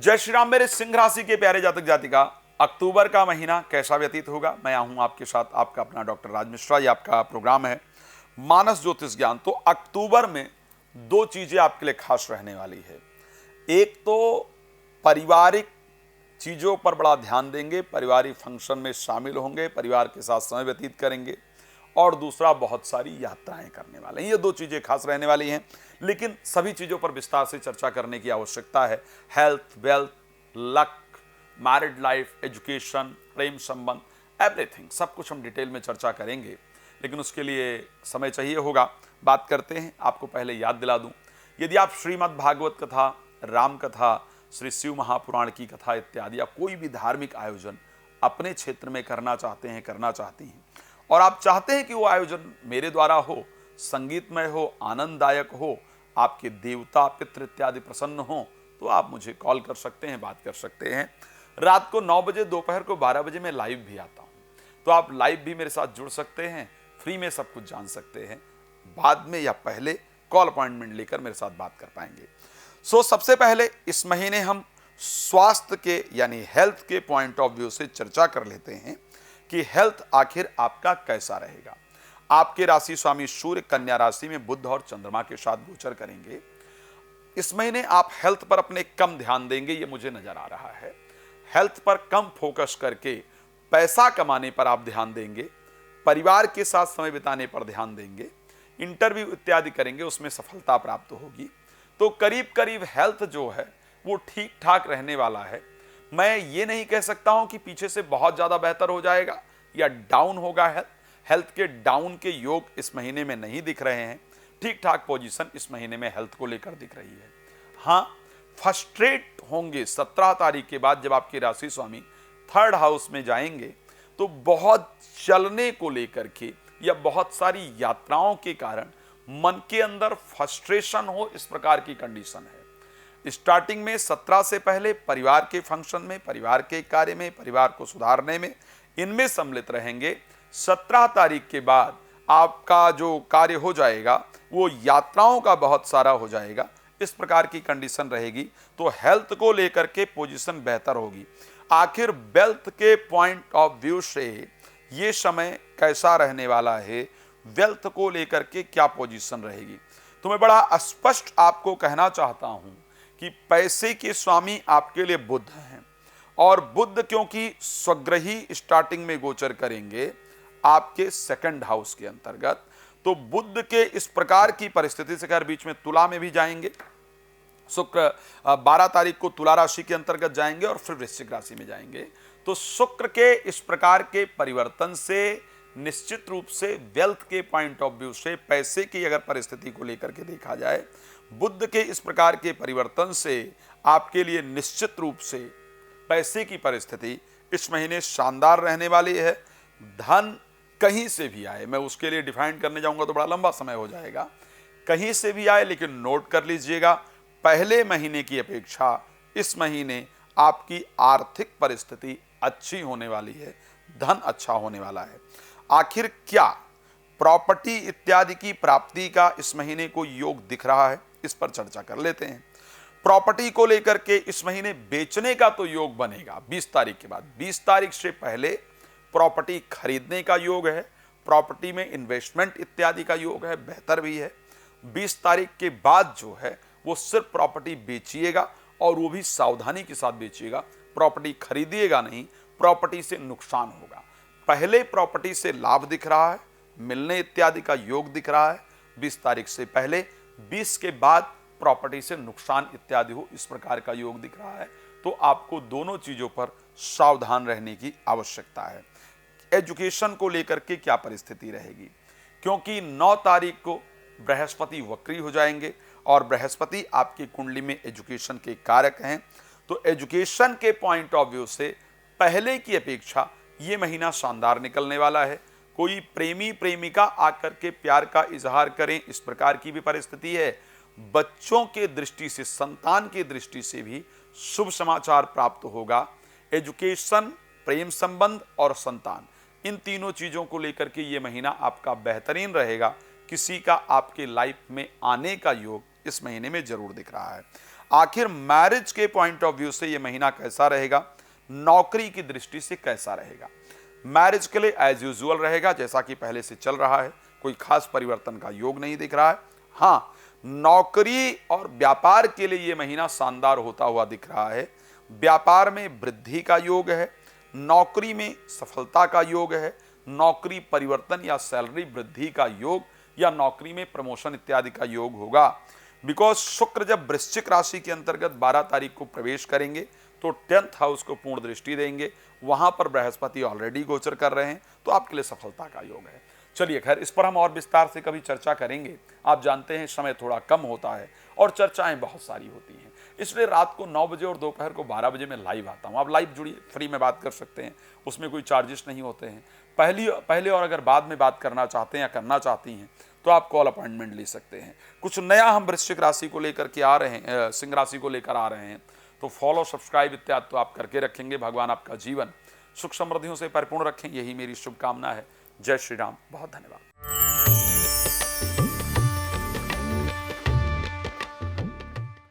जय श्री राम। मेरे सिंह राशि के प्यारे जातक जातिका, अक्टूबर का महीना कैसा व्यतीत होगा। मैं हूं आपके साथ आपका अपना डॉक्टर राज मिश्रा। ये आपका प्रोग्राम है मानस ज्योतिष ज्ञान। तो अक्टूबर में दो चीजें आपके लिए खास रहने वाली है। एक तो पारिवारिक चीजों पर बड़ा ध्यान देंगे, पारिवारिक फंक्शन में शामिल होंगे, परिवार के साथ समय व्यतीत करेंगे, और दूसरा बहुत सारी यात्राएं करने वाले हैं। ये दो चीजें खास रहने वाली हैं, लेकिन सभी चीजों पर विस्तार से चर्चा करने की आवश्यकता है। Health, wealth, luck, married life, education, प्रेम संबंध, एवरीथिंग, सब कुछ हम डिटेल में चर्चा करेंगे, लेकिन उसके लिए समय चाहिए होगा। बात करते हैं। आपको पहले याद दिला दूं, यदि आप श्रीमद् भागवत कथा, राम कथा, श्री शिव महापुराण की कथा इत्यादि या कोई भी धार्मिक आयोजन अपने क्षेत्र में करना चाहते हैं, करना चाहती हैं, और आप चाहते हैं कि वो आयोजन मेरे द्वारा हो, संगीतमय हो, आनंददायक हो, आपके देवता पितृ इत्यादि प्रसन्न हो, तो आप मुझे कॉल कर सकते हैं, बात कर सकते हैं। रात को 9 बजे, दोपहर को 12 बजे मैं लाइव भी आता हूं, तो आप लाइव भी मेरे साथ जुड़ सकते हैं, फ्री में सब कुछ जान सकते हैं। बाद में या पहले कॉल अपॉइंटमेंट लेकर मेरे साथ बात कर पाएंगे। सबसे पहले इस महीने हम स्वास्थ्य के यानी हेल्थ के पॉइंट ऑफ व्यू से चर्चा कर लेते हैं कि हेल्थ आखिर आपका कैसा रहेगा। आपके राशि स्वामी सूर्य कन्या राशि में बुध और चंद्रमा के साथ गोचर करेंगे। इस महीने आप हेल्थ पर अपने कम ध्यान देंगे, ये मुझे नजर आ रहा है। हेल्थ पर कम फोकस करके पैसा कमाने पर आप ध्यान देंगे, परिवार के साथ समय बिताने पर ध्यान देंगे, इंटरव्यू इत्यादि करेंगे, उसमें सफलता प्राप्त होगी। तो करीब करीब हेल्थ जो है वो ठीक ठाक रहने वाला है। मैं ये नहीं कह सकता हूं कि पीछे से बहुत ज्यादा बेहतर हो जाएगा या डाउन होगा। हेल्थ के डाउन के योग इस महीने में नहीं दिख रहे हैं। ठीक ठाक पोजीशन इस महीने में हेल्थ को लेकर दिख रही है। हाँ, फ्रस्ट्रेट होंगे 17 तारीख के बाद, जब आपके राशि स्वामी 3rd हाउस में जाएंगे, तो बहुत चलने को लेकर के या बहुत सारी यात्राओं के कारण मन के अंदर फ्रस्ट्रेशन हो, इस प्रकार की कंडीशन है। स्टार्टिंग में 17 से पहले परिवार के फंक्शन में, परिवार के कार्य में, परिवार को सुधारने में, इनमें सम्मिलित रहेंगे। 17 तारीख के बाद आपका जो कार्य हो जाएगा वो यात्राओं का बहुत सारा हो जाएगा, इस प्रकार की कंडीशन रहेगी। तो हेल्थ को लेकर के पोजीशन बेहतर होगी। आखिर वेल्थ के पॉइंट ऑफ व्यू से ये समय कैसा रहने वाला है, वेल्थ को लेकर के क्या पोजीशन रहेगी, तो मैं बड़ा स्पष्ट आपको कहना चाहता हूं कि पैसे के स्वामी आपके लिए बुध हैं, और बुध क्योंकि स्वग्रही स्टार्टिंग में गोचर करेंगे आपके 2nd हाउस के अंतर्गत, तो बुध के इस प्रकार की परिस्थिति से खैर बीच में तुला में भी जाएंगे। शुक्र 12 तारीख को तुला राशि के अंतर्गत जाएंगे और फिर वृश्चिक राशि में जाएंगे। तो शुक्र के इस प्रकार के परिवर्तन से निश्चित रूप से वेल्थ के पॉइंट ऑफ व्यू से, पैसे की अगर परिस्थिति को लेकर के देखा जाए, बुध के इस प्रकार के परिवर्तन से आपके लिए निश्चित रूप से पैसे की परिस्थिति इस महीने शानदार रहने वाली है। धन कहीं से भी आए, मैं उसके लिए डिफाइन करने जाऊंगा तो बड़ा लंबा समय हो जाएगा। कहीं से भी आए, लेकिन नोट कर लीजिएगा, पहले महीने की अपेक्षा इस महीने आपकी आर्थिक परिस्थिति अच्छी होने वाली है, धन अच्छा होने वाला है। आखिर क्या प्रॉपर्टी इत्यादि की प्राप्ति का इस महीने को योग दिख रहा है, इस पर चर्चा कर लेते हैं। प्रॉपर्टी को लेकर के इस महीने बेचने का तो योग बनेगा 20 तारीख के बाद। 20 तारीख से पहले प्रॉपर्टी खरीदने का योग है, प्रॉपर्टी में इन्वेस्टमेंट इत्यादि का योग है, बेहतर भी है। 20 तारीख के बाद जो है वो सिर्फ प्रॉपर्टी बेचिएगा, और वो भी सावधानी के साथ बेचिएगा। प्रॉपर्टी खरीदिएगा नहीं, प्रॉपर्टी से नुकसान होगा। पहले प्रॉपर्टी से लाभ दिख रहा है, मिलने इत्यादि का योग दिख रहा है 20 तारीख से पहले। 20 के बाद प्रॉपर्टी से नुकसान इत्यादि हो, इस प्रकार का योग दिख रहा है। तो आपको दोनों चीजों पर सावधान रहने की आवश्यकता है। एजुकेशन को लेकर के क्या परिस्थिति रहेगी, क्योंकि 9 तारीख को बृहस्पति वक्री हो जाएंगे, और बृहस्पति आपकी कुंडली में एजुकेशन के कारक हैं। तो एजुकेशन के पॉइंट ऑफ व्यू से पहले की अपेक्षा ये महीना शानदार निकलने वाला है। कोई प्रेमी प्रेमिका आकर के प्यार का इजहार करें, इस प्रकार की भी परिस्थिति है। बच्चों के दृष्टि से, संतान की दृष्टि से भी शुभ समाचार प्राप्त होगा। एजुकेशन, प्रेम संबंध और संतान, इन तीनों चीजों को लेकर के ये महीना आपका बेहतरीन रहेगा। किसी का आपके लाइफ में आने का योग इस महीने में जरूर दिख रहा है। आखिर मैरिज के पॉइंट ऑफ व्यू से यह महीना कैसा रहेगा, नौकरी की दृष्टि से कैसा रहेगा। मैरिज के लिए एज यूजुअल रहेगा, जैसा कि पहले से चल रहा है, कोई खास परिवर्तन का योग नहीं दिख रहा है। हाँ, नौकरी और व्यापार के लिए यह महीना शानदार होता हुआ दिख रहा है। व्यापार में वृद्धि का योग है, नौकरी में सफलता का योग है, नौकरी परिवर्तन या सैलरी वृद्धि का योग या नौकरी में प्रमोशन इत्यादि का योग होगा। बिकॉज शुक्र जब वृश्चिक राशि के अंतर्गत 12 तारीख को प्रवेश करेंगे तो 10th हाउस को पूर्ण दृष्टि देंगे, वहां पर बृहस्पति ऑलरेडी गोचर कर रहे हैं, तो आपके लिए सफलता का योग है। चलिए खैर, इस पर हम और विस्तार से कभी चर्चा करेंगे। आप जानते हैं समय थोड़ा कम होता है और चर्चाएं बहुत सारी होती हैं, इसलिए रात को 9 बजे और दोपहर को 12 बजे मैं लाइव आता हूं। आप लाइव जुड़िए, फ्री में बात कर सकते हैं, उसमें कोई चार्जेस नहीं होते हैं। पहले और अगर बाद में बात करना चाहते हैं या करना चाहती हैं तो आप कॉल अपॉइंटमेंट ले सकते हैं। कुछ नया हम वृश्चिक राशि को लेकर के आ रहे हैं, सिंह राशि को लेकर आ रहे हैं, तो फॉलो सब्सक्राइब इत्यादि तो आप करके रखेंगे। भगवान आपका जीवन सुख समृद्धियों से परिपूर्ण रखें, यही मेरी शुभकामना है। जय श्री राम, बहुत धन्यवाद।